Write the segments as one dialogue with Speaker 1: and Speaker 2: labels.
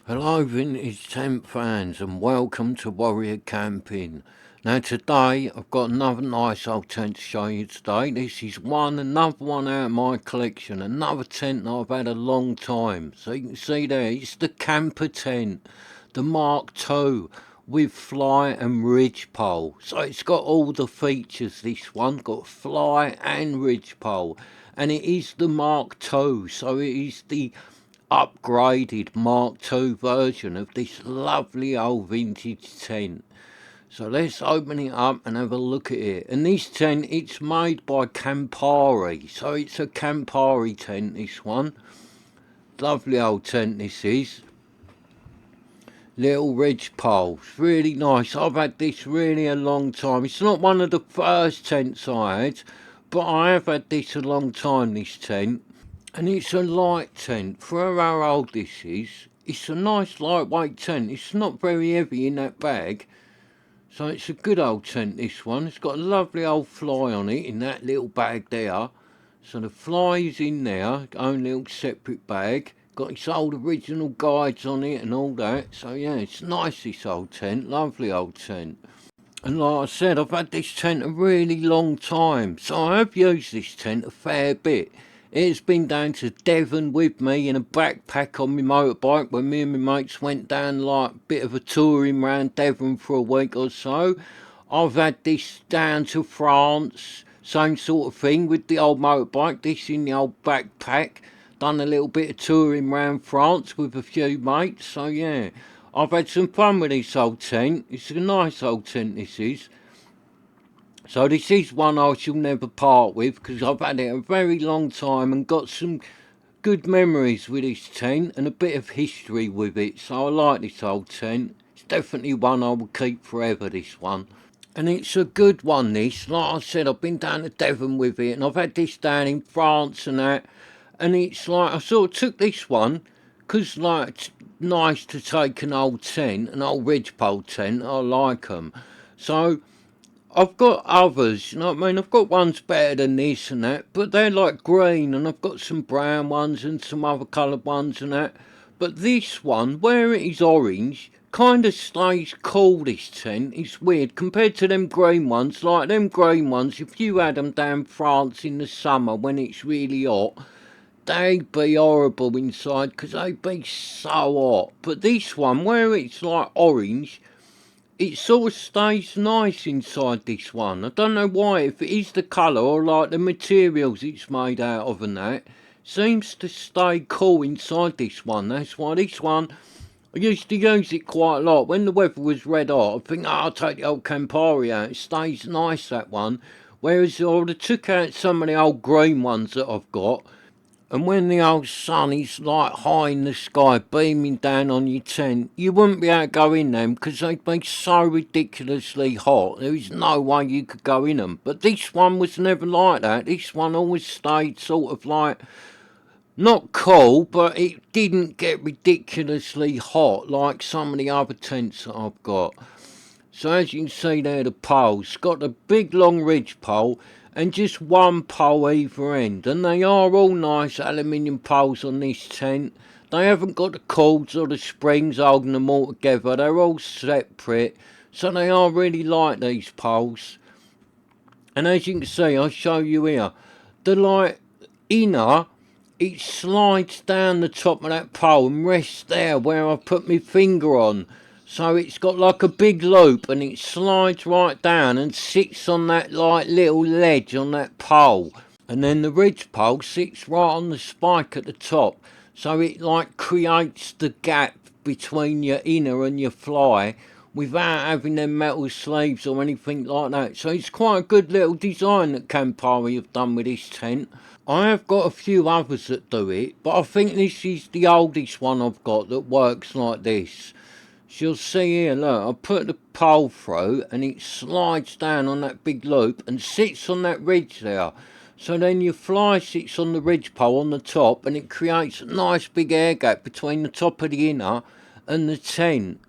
Speaker 1: Hello vintage tent fans and welcome to Warrior Camping. Now today I've got another nice old tent to show you today. This is another one out of my collection, another tent that I've had a long time. So you can see there, it's the camper tent, the Mark II with fly and ridge pole. So it's got all the features, this one, got fly and ridge pole. And it is the Mark II, so it is the upgraded Mark II version of this lovely old vintage tent. So let's open it up and have a look at it. And this tent, it's made by Campari. So it's a Campari tent, this one. Lovely old tent this is. Little ridge poles, really nice. I've had this really a long time. It's not one of the first tents I had, but I have had this a long time, this tent. And it's a light tent. For how old this is, it's a nice lightweight tent. It's not very heavy in that bag. So it's a good old tent, this one. It's got a lovely old fly on it in that little bag there. So the fly is in there, own little separate bag. Got its old original guides on it and all that. So yeah, it's nice, this old tent. Lovely old tent. And like I said, I've had this tent a really long time. So I have used this tent a fair bit. It's been down to Devon with me in a backpack on my motorbike when me and my mates went down like a bit of a touring round Devon for a week or so. I've had this down to France, same sort of thing with the old motorbike, this in the old backpack. Done a little bit of touring round France with a few mates, so yeah. I've had some fun with this old tent. It's a nice old tent, this is. So this is one I shall never part with because I've had it a very long time and got some good memories with this tent and a bit of history with it. So I like this old tent. It's definitely one I will keep forever, this one. And it's a good one, this. Like I said, I've been down to Devon with it and I've had this down in France and that. And it's like, I sort of took this one because like it's nice to take an old tent, an old ridgepole tent. I like 'em. So I've got others, you know what I mean? I've got ones better than this and that, but they're like green, and I've got some brown ones and some other coloured ones and that. But this one, where it is orange, kind of stays cool, this tent. It's weird compared to them green ones. Like them green ones, if you had them down France in the summer when it's really hot, they'd be horrible inside because they'd be so hot. But this one, where it's like orange, it sort of stays nice inside this one. I don't know why, if it is the colour or like the materials it's made out of and that. Seems to stay cool inside this one. That's why this one, I used to use it quite a lot. When the weather was red hot, I'd think, I'll take the old Campari out. It stays nice, that one. Whereas I would have took out some of the old green ones that I've got, and when the old sun is like high in the sky beaming down on your tent, you wouldn't be able to go in them because they'd be so ridiculously hot. There is no way you could go in them. But this one was never like that. This one always stayed sort of like, not cool, but it didn't get ridiculously hot like some of the other tents that I've got. So as you can see there, the pole's got a big long ridge pole and just one pole either end. And they are all nice aluminium poles on this tent. They haven't got the cords or the springs holding them all together. They're all separate. So they are really light, these poles. And as you can see, I'll show you here. The like inner, it slides down the top of that pole and rests there where I put my finger on. So it's got like a big loop and it slides right down and sits on that like little ledge on that pole. And then the ridge pole sits right on the spike at the top. So it like creates the gap between your inner and your fly without having them metal sleeves or anything like that. So it's quite a good little design that Campari have done with this tent. I have got a few others that do it, but I think this is the oldest one I've got that works like this. So you'll see here, look, I put the pole through and it slides down on that big loop and sits on that ridge there. So then your fly sits on the ridge pole on the top and it creates a nice big air gap between the top of the inner and the tent.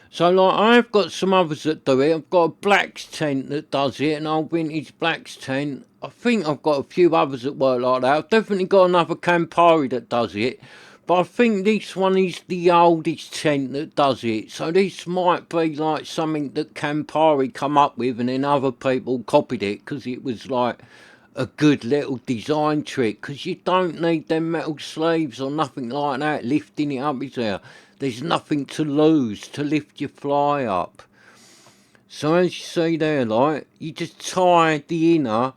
Speaker 1: So like I've got some others that do it. I've got a Black's tent that does it, an old vintage Black's tent. I think I've got a few others that work like that. I've definitely got another Campari that does it. But I think this one is the oldest tent that does it. So this might be like something that Campari come up with and then other people copied it because it was like a good little design trick, because you don't need them metal sleeves or nothing like that lifting it up, is there? There's nothing to lose to lift your fly up. So as you see there, like, you just tie the inner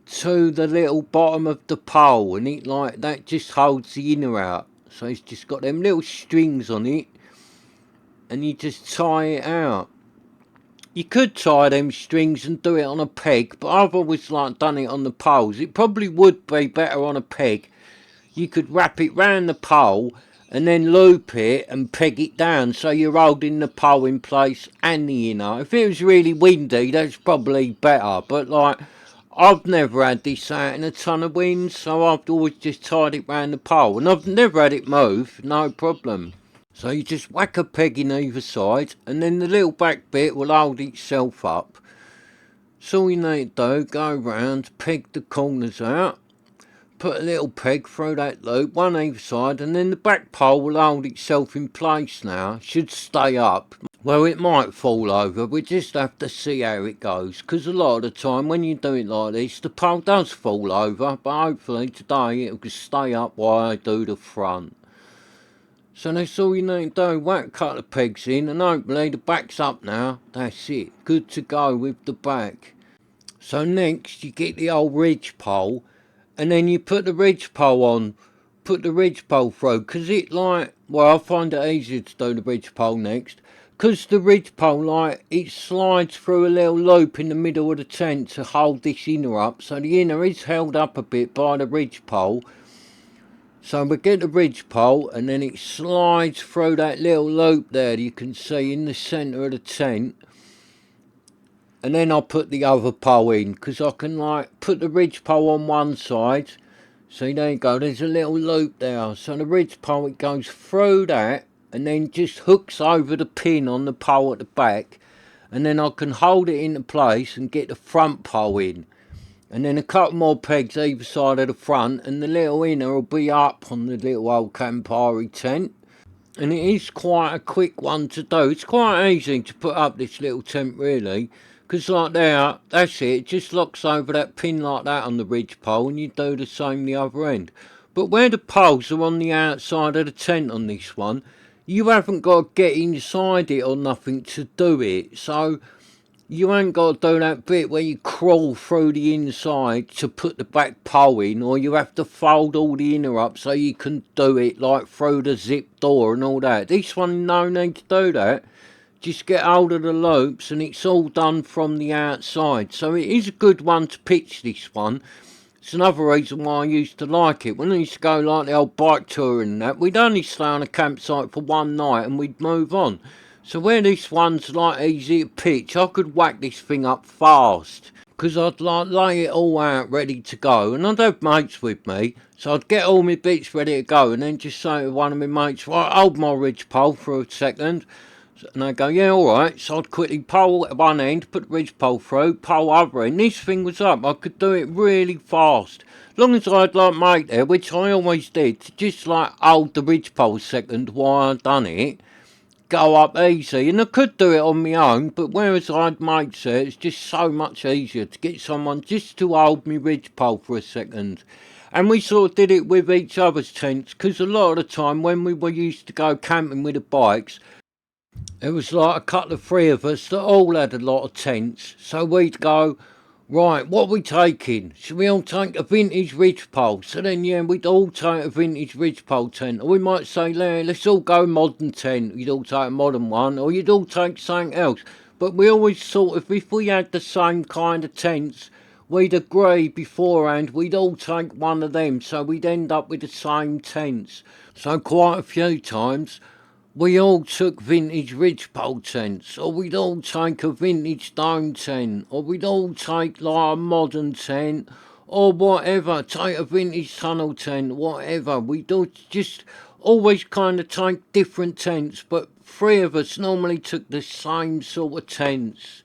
Speaker 1: to the little bottom of the pole, and it like that just holds the inner out. So it's just got them little strings on it, and you just tie it out. You could tie them strings and do it on a peg, but I've always like done it on the poles. It probably would be better on a peg. You could wrap it round the pole and then loop it and peg it down so you're holding the pole in place and the inner. If it was really windy, that's probably better, but like, I've never had this out in a ton of wind, so I've always just tied it round the pole, and I've never had it move, no problem. So you just whack a peg in either side, and then the little back bit will hold itself up. So all you need to do, go round, peg the corners out, put a little peg through that loop, one either side, and then the back pole will hold itself in place now, should stay up. Well, it might fall over, we just have to see how it goes, because a lot of the time when you do it like this, the pole does fall over, but hopefully today it will stay up while I do the front. So that's all you need to do, whack a couple of pegs in, and hopefully the back's up now. That's it, good to go with the back. So next you get the old ridge pole, and then you put the ridge pole on, put the ridge pole through, because it like, well, I find it easier to do the ridge pole next, because the ridge pole, like, it slides through a little loop in the middle of the tent to hold this inner up, so the inner is held up a bit by the ridge pole. So we get the ridge pole, and then it slides through that little loop there that you can see in the centre of the tent. And then I'll put the other pole in, because I can like put the ridge pole on one side. See, there you go, there's a little loop there. So the ridge pole, it goes through that, and then just hooks over the pin on the pole at the back. And then I can hold it into place and get the front pole in. And then a couple more pegs either side of the front, and the little inner will be up on the little old Campari tent. And it is quite a quick one to do. It's quite easy to put up this little tent, really, because like there, that's it, it just locks over that pin like that on the ridge pole, and you do the same the other end. But where the poles are on the outside of the tent on this one, you haven't got to get inside it or nothing to do it. So you ain't got to do that bit where you crawl through the inside to put the back pole in, or you have to fold all the inner up so you can do it like through the zip door and all that. This one, no need to do that. Just get hold of the loops and it's all done from the outside. So it is a good one to pitch, this one. It's another reason why I used to like it. When I used to go like the old bike tour and that, we'd only stay on a campsite for one night and we'd move on. So where this one's like easy to pitch, I could whack this thing up fast, because I'd like lay it all out ready to go, and I'd have mates with me, so I'd get all my bits ready to go, and then just say to one of my mates, right, hold my ridge pole for a second, and they'd go, yeah, alright. So I'd quickly pole at one end, put the ridge pole through, pole other end, this thing was up. I could do it really fast, as long as I had like mate there, which I always did, to just like hold the ridge pole a second while I'd done it, go up easy. And I could do it on my own, but whereas I'd mates there, it's just so much easier to get someone just to hold me ridge pole for a second. And we sort of did it with each other's tents, because a lot of the time when we were used to go camping with the bikes, there was like a couple of three of us that all had a lot of tents. So we'd go, right, what are we taking? Should we all take a vintage ridge pole? So then, yeah, we'd all take a vintage ridge pole tent. Or we might say, let's all go modern tent. You'd all take a modern one, or you'd all take something else. But we always sort of, if we had the same kind of tents, we'd agree beforehand, we'd all take one of them. So we'd end up with the same tents. So quite a few times, we all took vintage ridgepole tents, or we'd all take a vintage dome tent, or we'd all take like a modern tent, or whatever, take a vintage tunnel tent, whatever. We'd all just always kind of take different tents, but three of us normally took the same sort of tents.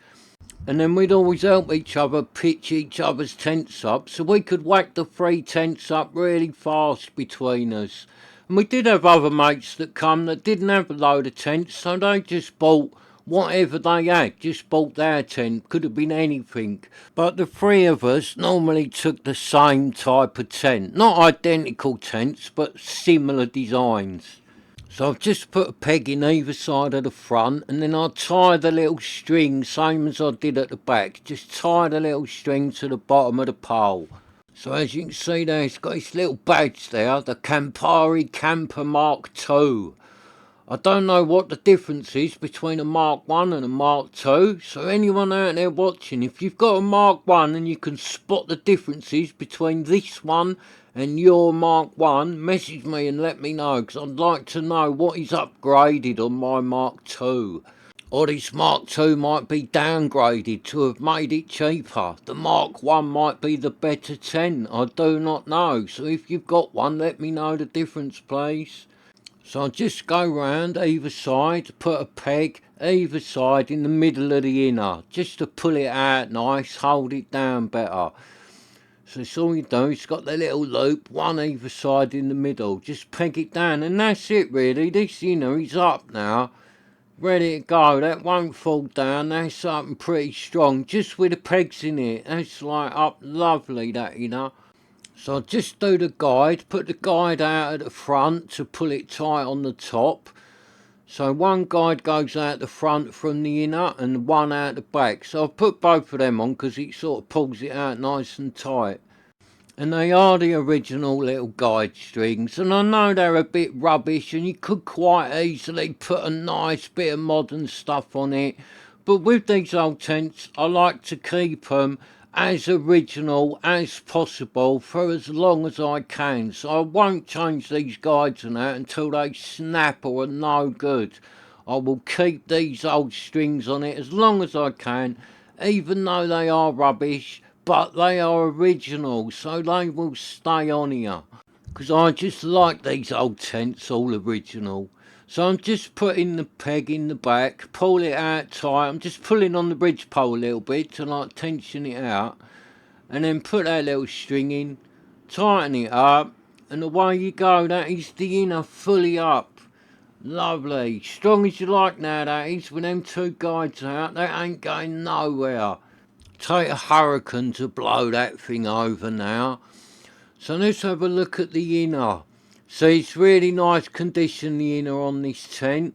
Speaker 1: And then we'd always help each other pitch each other's tents up, so we could whack the three tents up really fast between us. And we did have other mates that come that didn't have a load of tents, so they just bought whatever they had, just bought their tent, could have been anything. But the three of us normally took the same type of tent, not identical tents, but similar designs. So I've just put a peg in either side of the front, and then I'll tie the little string, same as I did at the back, just tie the little string to the bottom of the pole. So as you can see there, it's got its little badge there, the Campari Camper Mark II. I don't know what the difference is between a Mark 1 and a Mark 2, so anyone out there watching, if you've got a Mark 1 and you can spot the differences between this one and your Mark 1, message me and let me know, because I'd like to know what is upgraded on my Mark 2. Or this Mark 2 might be downgraded to have made it cheaper. The Mark 1 might be the better 10, I do not know, so if you've got one, let me know the difference please. So I'll just go round either side, put a peg either side in the middle of the inner, just to pull it out nice, hold it down better. So that's all you do, it's got the little loop, one either side in the middle, just peg it down and that's it really. This inner is up now, ready to go, that won't fall down, that's up and pretty strong, just with the pegs in it, that's like up lovely that inner. So I'll just do the guide, put the guide out at the front to pull it tight on the top. So one guide goes out the front from the inner and one out the back. So I've put both of them on because it sort of pulls it out nice and tight. And they are the original little guide strings. And I know they're a bit rubbish and you could quite easily put a nice bit of modern stuff on it. But with these old tents, I like to keep them as original as possible for as long as I can, so I won't change these guides and that until they snap or are no good. I will keep these old strings on it as long as I can, even though they are rubbish, but they are original, so they will stay on here, because I just like these old tents all original. So I'm just putting the peg in the back, pull it out tight. I'm just pulling on the bridge pole a little bit to like tension it out. And then put that little string in, tighten it up, and away you go. That is the inner fully up. Lovely. Strong as you like now, that is. With them two guides out, that ain't going nowhere. Take a hurricane to blow that thing over now. So let's have a look at the inner. See, it's really nice condition, the inner on this tent.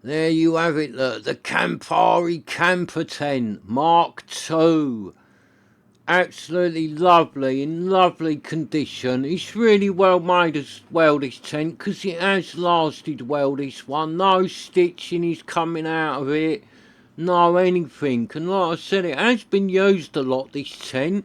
Speaker 1: There you have it, look, the Campari Camper tent, Mark II. Absolutely lovely, in lovely condition. It's really well made as well, this tent, because it has lasted well, this one. No stitching is coming out of it, no anything. And like I said, it has been used a lot, this tent.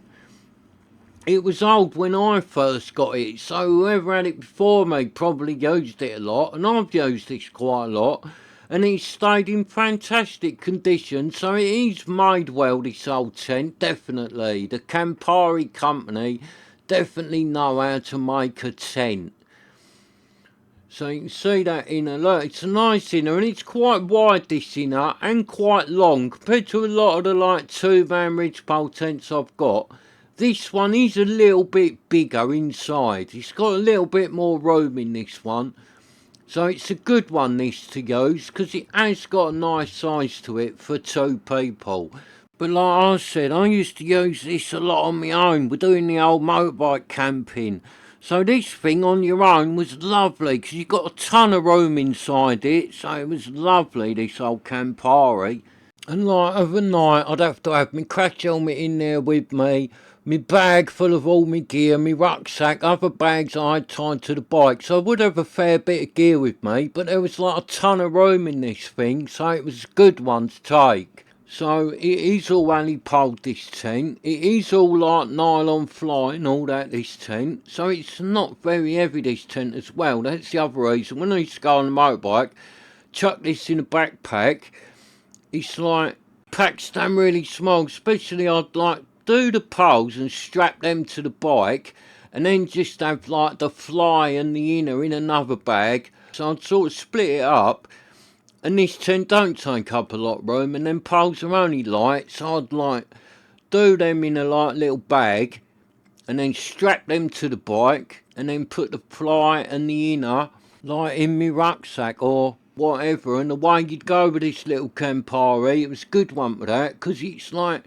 Speaker 1: It was old when I first got it, so whoever had it before me probably used it a lot, and I've used this quite a lot, and it's stayed in fantastic condition, so it is made well, this old tent, definitely. The Campari company definitely know how to make a tent. So you can see that inner, look, it's a nice inner, and it's quite wide, this inner, and quite long, compared to a lot of the like 2-van ridgepole tents I've got. This one is a little bit bigger inside. It's got a little bit more room in this one. So it's a good one, this, to use, because it has got a nice size to it for 2 people. But like I said, I used to use this a lot on my own. We're doing the old motorbike camping. So this thing on your own was lovely, because you've got a ton of room inside it. So it was lovely, this old Campari. And like overnight, I'd have to have my crash helmet in there with me, my bag full of all my gear, my rucksack, other bags I had tied to the bike. So I would have a fair bit of gear with me, but there was like a ton of room in this thing, so it was a good one to take. So it is all alley-poled, this tent. It is all like nylon fly and all that, this tent. So it's not very heavy, this tent, as well. That's the other reason. When I used to go on the motorbike, chuck this in a backpack. It's like packs them really small, especially I'd like do the poles and strap them to the bike, and then just have like the fly and the inner in another bag. So I'd sort of split it up, and this tent don't take up a lot of room, and then poles are only light, so I'd like do them in a like little bag, and then strap them to the bike, and then put the fly and the inner like in my rucksack or whatever, and the way you'd go with this little Campari, it was a good one for that, because it's like,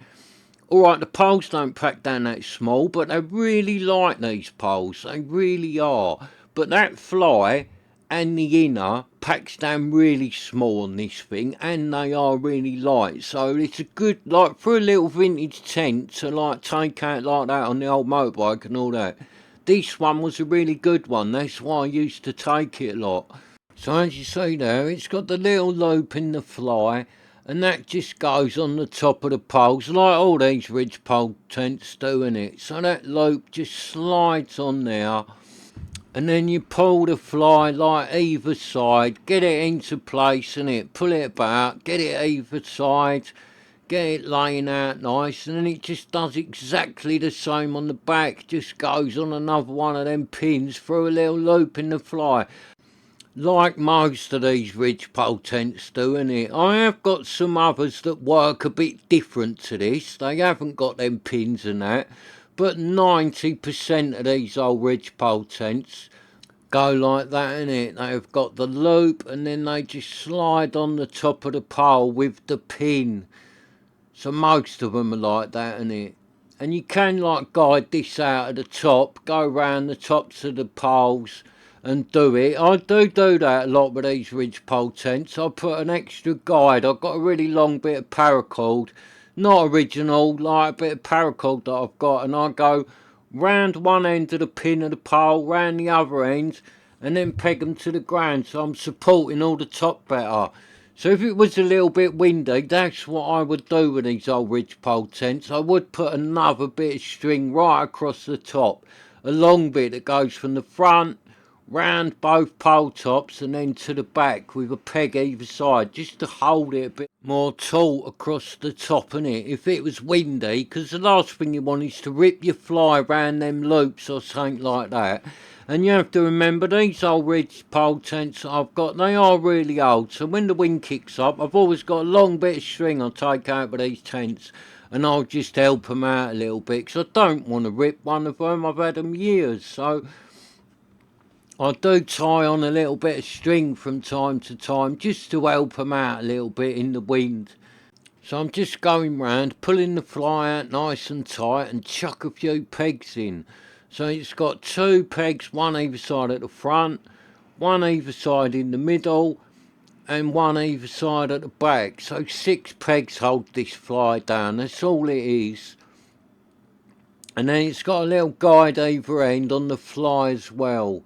Speaker 1: alright, the poles don't pack down that small, but they really like these poles, they really are. But that fly and the inner packs down really small on this thing, and they are really light, so it's a good, like, for a little vintage tent to like take out like that on the old motorbike and all that. This one was a really good one, that's why I used to take it a lot. So as you see there, it's got the little loop in the fly, and that just goes on the top of the poles, like all these ridgepole tents do, innit? So that loop just slides on there, and then you pull the fly like either side, get it into place, innit? Pull it about, get it either side, get it laying out nice, and then it just does exactly the same on the back, just goes on another one of them pins through a little loop in the fly, like most of these ridgepole tents do, innit? I have got some others that work a bit different to this. They haven't got them pins and that, but 90% of these old ridgepole tents go like that, innit? They've got the loop, and then they just slide on the top of the pole with the pin. So most of them are like that, innit? And you can like guide this out at the top, go round the tops of the poles and do it. I do that a lot with these ridgepole tents. I put an extra guide. I've got a really long bit of paracord, not original, like a bit of paracord that I've got, and I go round one end of the pin of the pole, round the other end, and then peg them to the ground, so I'm supporting all the top better. So if it was a little bit windy, that's what I would do with these old ridgepole tents. I would put another bit of string right across the top, a long bit that goes from the front round both pole tops and then to the back with a peg either side, just to hold it a bit more taut across the top, innit? If it was windy, because the last thing you want is to rip your fly round them loops or something like that. And you have to remember, these old ridgepole tents I've got, they are really old, so when the wind kicks up, I've always got a long bit of string I take out of these tents, and I'll just help them out a little bit, because I don't want to rip one of them. I've had them years, so I do tie on a little bit of string from time to time, just to help them out a little bit in the wind. So I'm just going round, pulling the fly out nice and tight, and chuck a few pegs in. So it's got 2 pegs, one either side at the front, one either side in the middle, and one either side at the back. So 6 pegs hold this fly down, that's all it is. And then it's got a little guide either end on the fly as well.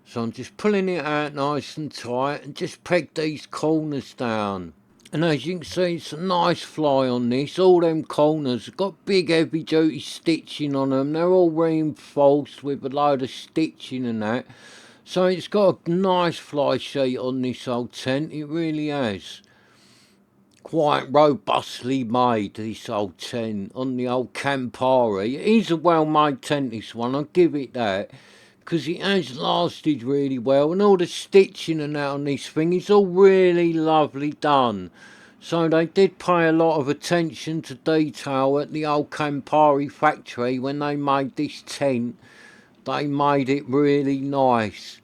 Speaker 1: So I'm just pulling it out nice and tight, and just peg these corners down. And as you can see, it's a nice fly on this. All them corners have got big heavy duty stitching on them. They're all reinforced with a load of stitching and that. So it's got a nice fly sheet on this old tent. It really has. Quite robustly made, this old tent, on the old Campari. It is a well made tent, this one, I'll give it that, because it has lasted really well, and all the stitching and that on this thing is all really lovely done. So they did pay a lot of attention to detail at the old Campari factory when they made this tent. They made it really nice.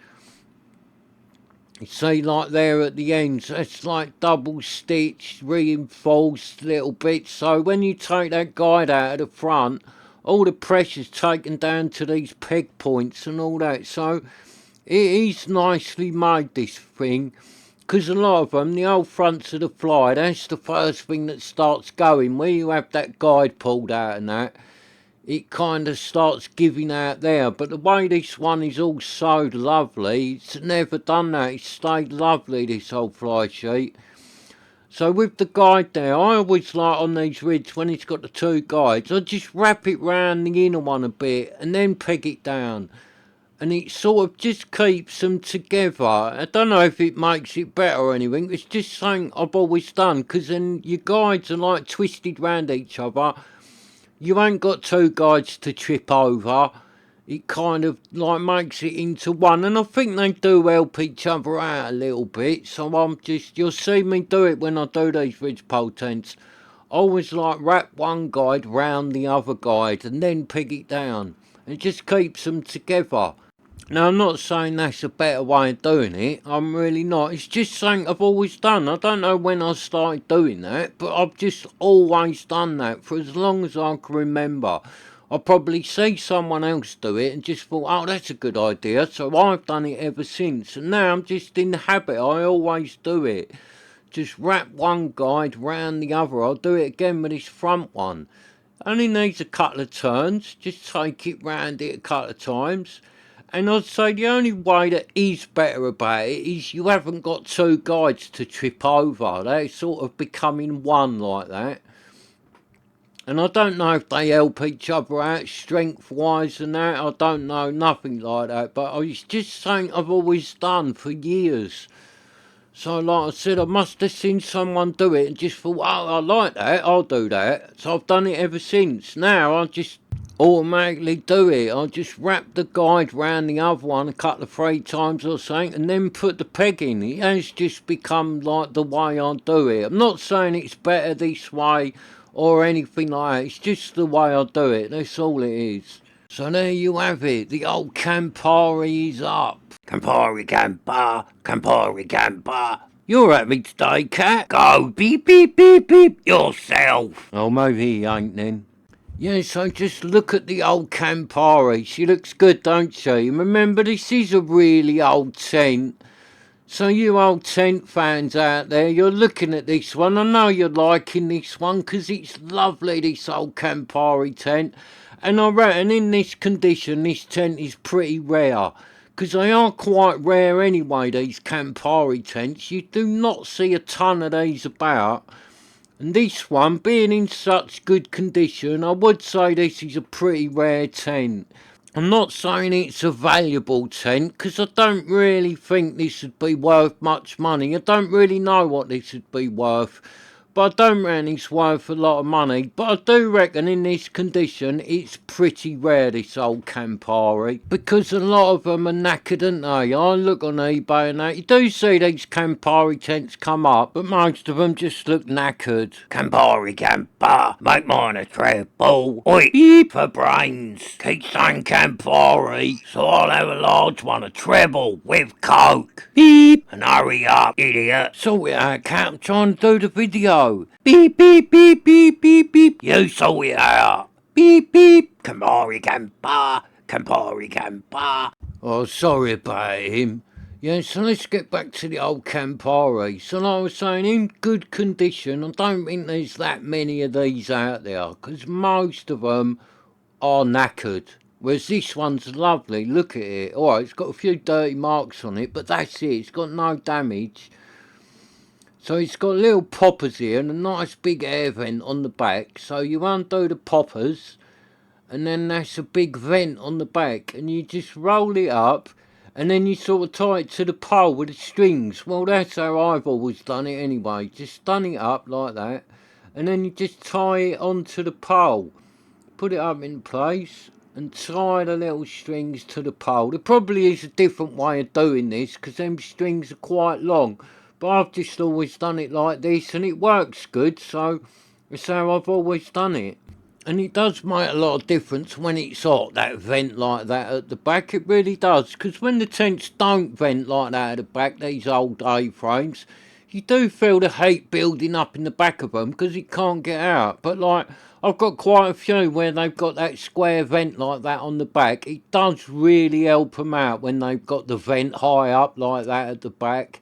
Speaker 1: You see, like there at the ends, that's like double stitched, reinforced little bits. So when you take that guide out of the front, all the pressure's taken down to these peg points and all that. So it is nicely made, this thing, because a lot of them, the old fronts of the fly, that's the first thing that starts going. Where you have that guide pulled out and that, it kind of starts giving out there. But the way this one is all sewed lovely, it's never done that. It's stayed lovely, this old fly sheet. So with the guide there, I always like on these rigs, when it's got the 2 guides, I just wrap it round the inner one a bit and then peg it down. And it sort of just keeps them together. I don't know if it makes it better or anything. It's just something I've always done, because then your guides are like twisted round each other. You ain't got 2 guides to trip over. It kind of like makes it into one, and I think they do help each other out a little bit. So you'll see me do it when I do these ridgepole tents. I always like wrap one guide round the other guide and then peg it down. It just keeps them together. Now, I'm not saying that's a better way of doing it. I'm really not. It's just something I've always done. I don't know when I started doing that, but I've just always done that for as long as I can remember. I probably see someone else do it and just thought, oh, that's a good idea. So I've done it ever since. And now I'm just in the habit. I always do it. Just wrap one guide round the other. I'll do it again with this front one. Only needs a couple of turns. Just take it round it a couple of times. And I'd say the only way that is better about it is you haven't got two guides to trip over. They sort of becoming one like that. And I don't know if they help each other out strength-wise and that. I don't know, nothing like that. But it's just something I've always done for years. So like I said, I must have seen someone do it and just thought, oh, I like that, I'll do that. So I've done it ever since. Now I just automatically do it. I just wrap the guide round the other one a couple of 3 times or something and then put the peg in. It has just become like the way I do it. I'm not saying it's better this way or anything like that. It's just the way I do it. That's all it is. So there you have it. The old Campari is up. Campari, Campari, Campari. You're at me today, cat. Go beep, beep, beep, beep yourself. Oh, maybe he ain't then. Yeah, so just look at the old Campari. She looks good, don't she? Remember, this is a really old tent. So you old tent fans out there, you're looking at this one. I know you're liking this one because it's lovely, this old Campari tent. And I reckon in this condition, this tent is pretty rare. Because they are quite rare anyway, these Campari tents. You do not see a ton of these about. And this one, being in such good condition, I would say this is a pretty rare tent. I'm not saying it's a valuable tent, because I don't really think this would be worth much money. I don't really know what this would be worth. But I don't reckon it's worth a lot of money. But I do reckon in this condition, it's pretty rare, this old Campari. Because a lot of them are knackered, aren't they? I look on eBay and that. You do see these Campari tents come up, but most of them just look knackered. Campari, Campari, make mine a treble. Oi, beep for brains. Keep saying Campari, so I'll have a large one, a treble, with Coke. Beep. And hurry up, idiot. Sort it out, cat. I'm trying to do the video. Beep, beep, beep, beep, beep, beep. You sort it out. Beep, beep. Campari, Campari, Campari, Campari. Oh, sorry about him. Yeah, so let's get back to the old Campari. So like I was saying, in good condition, I don't think there's that many of these out there, because most of them are knackered. Whereas this one's lovely, look at it. Alright, it's got a few dirty marks on it, but that's it, it's got no damage. So it's got little poppers here and a nice big air vent on the back. So you undo the poppers and then that's a big vent on the back and you just roll it up and then you sort of tie it to the pole with the strings. Well, that's how I've always done it anyway. Just done it up like that and then you just tie it onto the pole. Put it up in place and tie the little strings to the pole. There probably is a different way of doing this because them strings are quite long. But I've just always done it like this and it works good, so it's how I've always done it. And it does make a lot of difference when it's hot, that vent like that at the back, it really does. Because when the tents don't vent like that at the back, these old A-frames, you do feel the heat building up in the back of them because it can't get out. But like, I've got quite a few where they've got that square vent like that on the back. It does really help them out when they've got the vent high up like that at the back.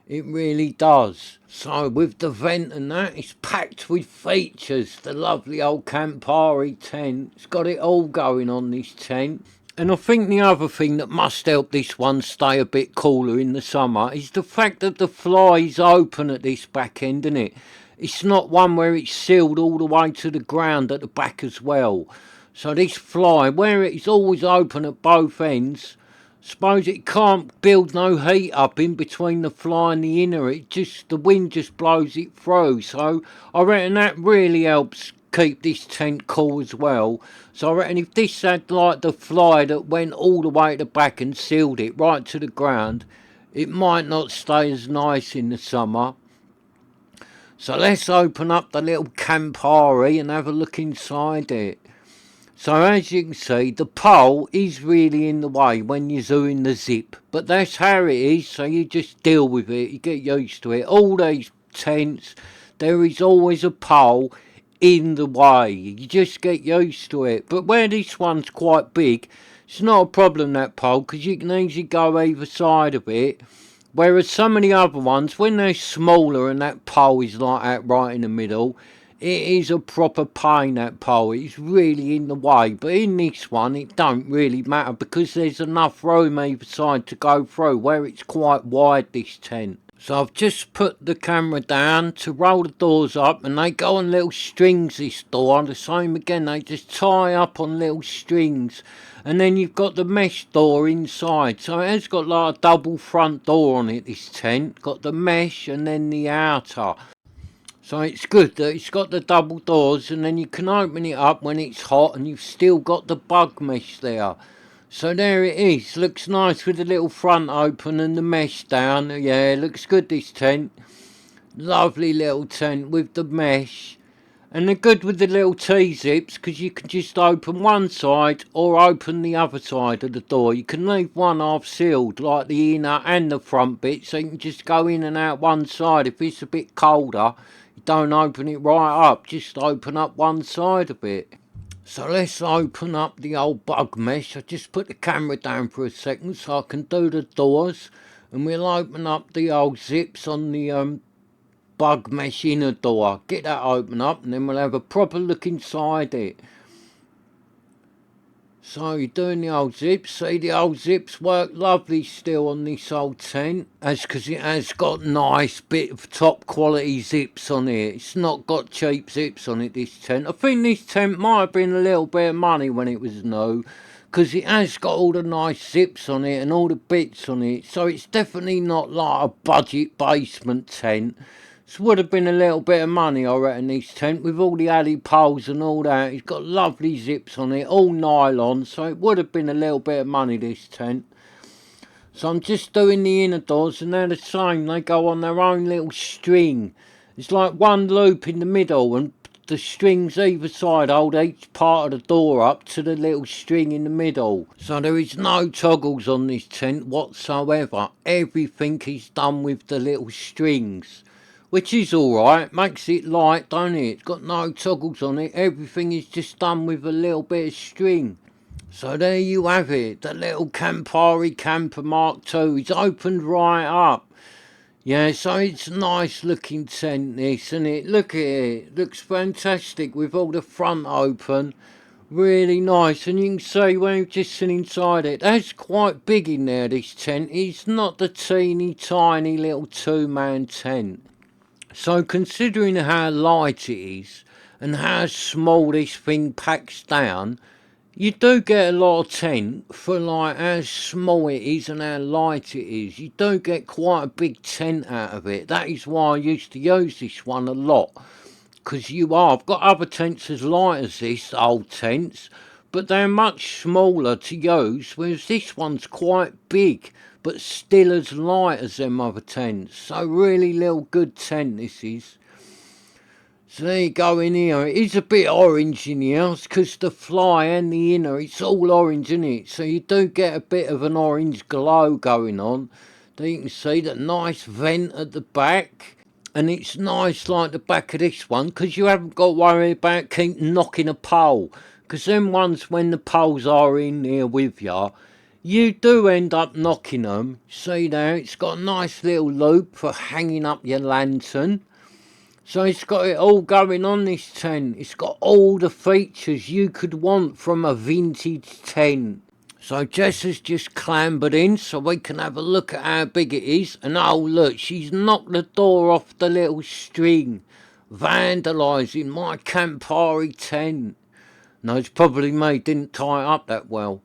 Speaker 1: It really does. So with the vent and that, it's packed with features. The lovely old Campari tent. It's got it all going on, this tent. And I think the other thing that must help this one stay a bit cooler in the summer is the fact that the fly is open at this back end, isn't it? It's not one where it's sealed all the way to the ground at the back as well. So this fly, where it's always open at both ends, suppose it can't build no heat up in between the fly and the inner. The wind just blows it through. So I reckon that really helps keep this tent cool as well. So I reckon if this had like the fly that went all the way to the back and sealed it right to the ground, it might not stay as nice in the summer. So let's open up the little Campari and have a look inside it. So as you can see, the pole is really in the way when you're doing the zip. But that's how it is, so you just deal with it, you get used to it. All these tents, there is always a pole in the way. You just get used to it. But where this one's quite big, it's not a problem, that pole, because you can easily go either side of it. Whereas some of the other ones, when they're smaller and that pole is like that right in the middle, it is a proper pain, that pole. It's really in the way. But in this one, it don't really matter because there's enough room either side to go through, where it's quite wide, this tent. So I've just put the camera down to roll the doors up, and they go on little strings, this door. The same again, they just tie up on little strings. And then you've got the mesh door inside. So it has got like a double front door on it, this tent. Got the mesh and then the outer. So it's good that it's got the double doors, and then you can open it up when it's hot and you've still got the bug mesh there. So there it is. Looks nice with the little front open and the mesh down. Yeah, looks good, this tent. Lovely little tent with the mesh. And they're good with the little T-zips because you can just open one side or open the other side of the door. You can leave one half sealed, like the inner and the front bit, so you can just go in and out one side. If it's a bit colder, you don't open it right up, just open up one side of it. So let's open up the old bug mesh. I just put the camera down for a second so I can do the doors, and we'll open up the old zips on the bug mesh inner door. Get that open up, and then we'll have a proper look inside it. So you're doing the old zips. See, the old zips work lovely still on this old tent. That's because it has got nice bit of top quality zips on it. It's not got cheap zips on it, this tent. I think this tent might have been a little bit of money when it was new, because it has got all the nice zips on it and all the bits on it. So it's definitely not like a budget basement tent. This would have been a little bit of money, I reckon, this tent, with all the alley poles and all that. It's got lovely zips on it, all nylon, so it would have been a little bit of money, this tent. So I'm just doing the inner doors, and they're the same. They go on their own little string. It's like one loop in the middle, and the strings either side hold each part of the door up to the little string in the middle. So there is no toggles on this tent whatsoever. Everything is done with the little strings, which is alright, makes it light, don't it? It's got no toggles on it, everything is just done with a little bit of string. So there you have it, the little Campari Camper Mark II. It's opened right up. Yeah, so it's a nice looking tent, this, isn't it? Look at it, looks fantastic with all the front open. Really nice, and you can see when you've just seen inside it, that's quite big in there, this tent. It's not the teeny tiny little two-man tent. So considering how light it is and how small this thing packs down, you do get a lot of tent for like how small it is and how light it is. You do get quite a big tent out of it. That is why I used to use this one a lot. Because I've got other tents as light as this, old tents, but they're much smaller to use, whereas this one's quite big, but still as light as them other tents. So really little good tent this is. So there you go in here. It is a bit orange in here, because the fly and the inner, it's all orange in it. So you do get a bit of an orange glow going on. There you can see that nice vent at the back. And it's nice like the back of this one, because you haven't got to worry about keep knocking a pole. Because them ones, when the poles are in here with you do end up knocking them. See there, it's got a nice little loop for hanging up your lantern. So it's got it all going on, this tent. It's got all the features you could want from a vintage tent. So Jess has just clambered in so we can have a look at how big it is. And oh look, she's knocked the door off the little string, vandalising my Campari tent. No, it's probably me, didn't tie it up that well.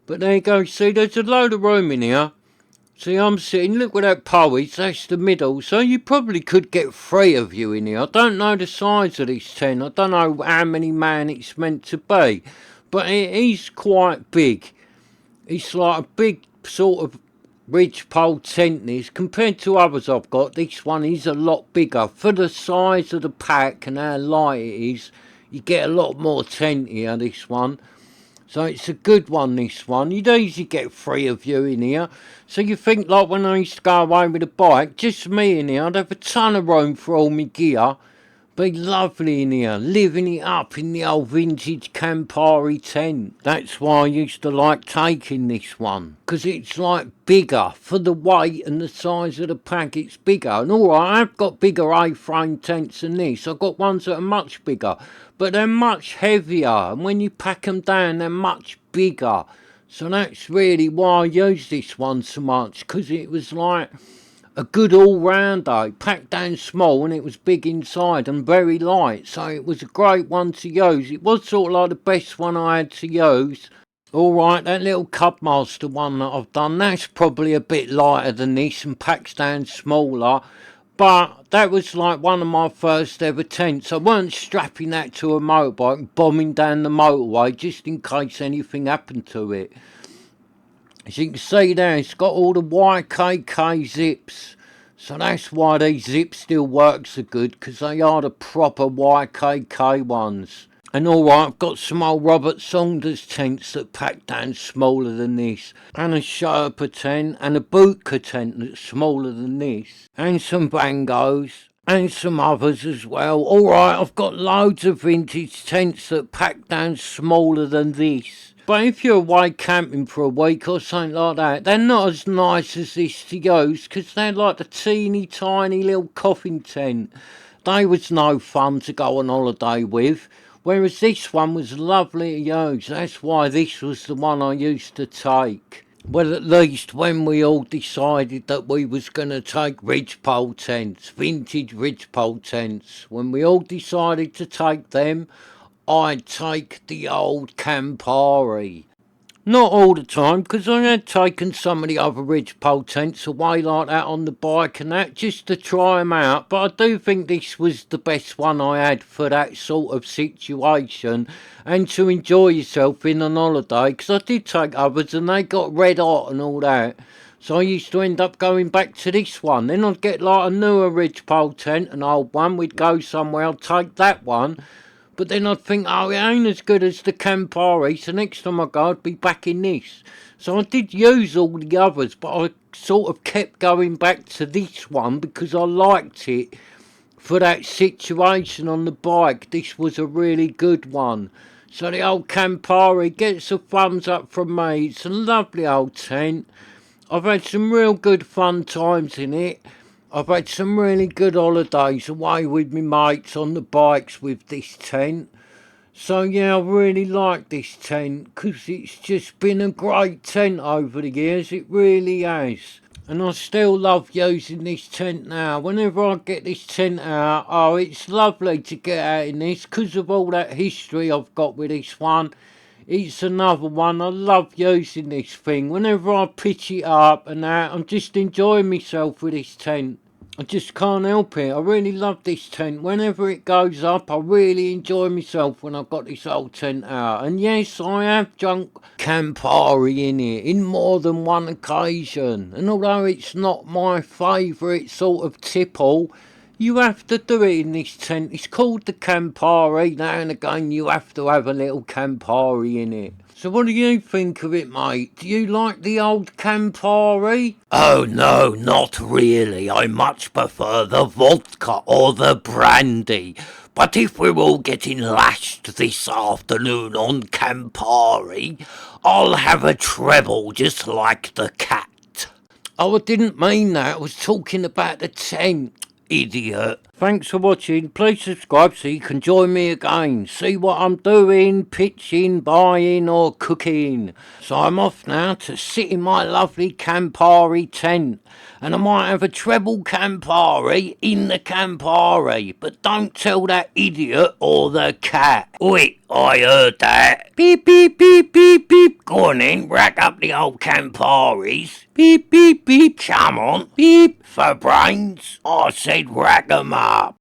Speaker 1: But there you go, see, there's a load of room in here. See, I'm sitting, look where that pole is, that's the middle. So you probably could get 3 of you in here. I don't know the size of this tent. I don't know how many man it's meant to be. But it is quite big. It's like a big sort of ridgepole tent, this. Compared to others I've got, this one is a lot bigger. For the size of the pack and how light it is, you get a lot more tent here, this one. So it's a good one, this one. You'd easily get 3 of you in here. So you think, like when I used to go away with a bike, just me in here, I'd have a ton of room for all my gear. Be lovely in here, living it up in the old vintage Campari tent. That's why I used to like taking this one, because it's like bigger for the weight and the size of the pack. It's bigger, and alright, I've got bigger A-frame tents than this. I've got ones that are much bigger, but they're much heavier, and when you pack them down, they're much bigger. So that's really why I use this one so much, because it was like a good all-rounder. It packed down small and it was big inside and very light, so it was a great one to use. It was sort of like the best one I had to use. Alright, that little Cubmaster one that I've done, that's probably a bit lighter than this and packs down smaller, but that was like one of my first ever tents. I weren't strapping that to a motorbike and bombing down the motorway just in case anything happened to it. As you can see there, it's got all the YKK zips. So that's why these zips still work so good, because they are the proper YKK ones. And alright, I've got some old Robert Saunders tents that pack down smaller than this. And a Sherpa tent, and a Bootka tent that's smaller than this. And some Bangos. And some others as well. Alright, I've got loads of vintage tents that pack down smaller than this. But if you're away camping for a week or something like that, they're not as nice as this to use, because they're like the teeny tiny little coffin tent. They was no fun to go on holiday with, whereas this one was lovely to use. That's why this was the one I used to take. Well, at least when we all decided that we was going to take ridgepole tents, vintage ridgepole tents, when we all decided to take them, I'd take the old Campari. Not all the time, because I had taken some of the other ridgepole tents away like that on the bike and that, just to try them out. But I do think this was the best one I had for that sort of situation and to enjoy yourself in an holiday, because I did take others and they got red hot and all that. So I used to end up going back to this one. Then I'd get like a newer ridgepole tent, an old one. We'd go somewhere, I'd take that one. But then I'd think, oh, it ain't as good as the Campari, so next time I go, I'd be back in this. So I did use all the others, but I sort of kept going back to this one because I liked it for that situation on the bike. This was a really good one. So the old Campari gets a thumbs up from me. It's a lovely old tent. I've had some real good fun times in it. I've had some really good holidays away with me mates on the bikes with this tent. So yeah, I really like this tent because it's just been a great tent over the years. It really has. And I still love using this tent now. Whenever I get this tent out, oh, it's lovely to get out in this because of all that history I've got with this one. It's another one. I love using this thing. Whenever I pitch it up and that, I'm just enjoying myself with this tent. I just can't help it. I really love this tent. Whenever it goes up, I really enjoy myself when I've got this old tent out. And yes, I have drunk Campari in it in more than one occasion. And although it's not my favourite sort of tipple, you have to do it in this tent. It's called the Campari. Now and again, you have to have a little Campari in it. So what do you think of it, mate? Do you like the old Campari?
Speaker 2: Oh no, not really. I much prefer the vodka or the brandy. But if we're all getting lashed this afternoon on Campari, I'll have a treble just like the cat.
Speaker 1: Oh, I didn't mean that. I was talking about the tent.
Speaker 2: Idiot.
Speaker 1: Thanks for watching. Please subscribe so you can join me again. See what I'm doing, pitching, buying or cooking. So I'm off now to sit in my lovely Campari tent. And I might have a treble Campari in the Campari. But don't tell that idiot or the cat.
Speaker 2: Wait, I heard that.
Speaker 1: Beep, beep, beep, beep, beep.
Speaker 2: Go on then, rack up the old Camparis.
Speaker 1: Beep, beep, beep.
Speaker 2: Come on.
Speaker 1: Beep.
Speaker 2: For brains, I said rack 'em up.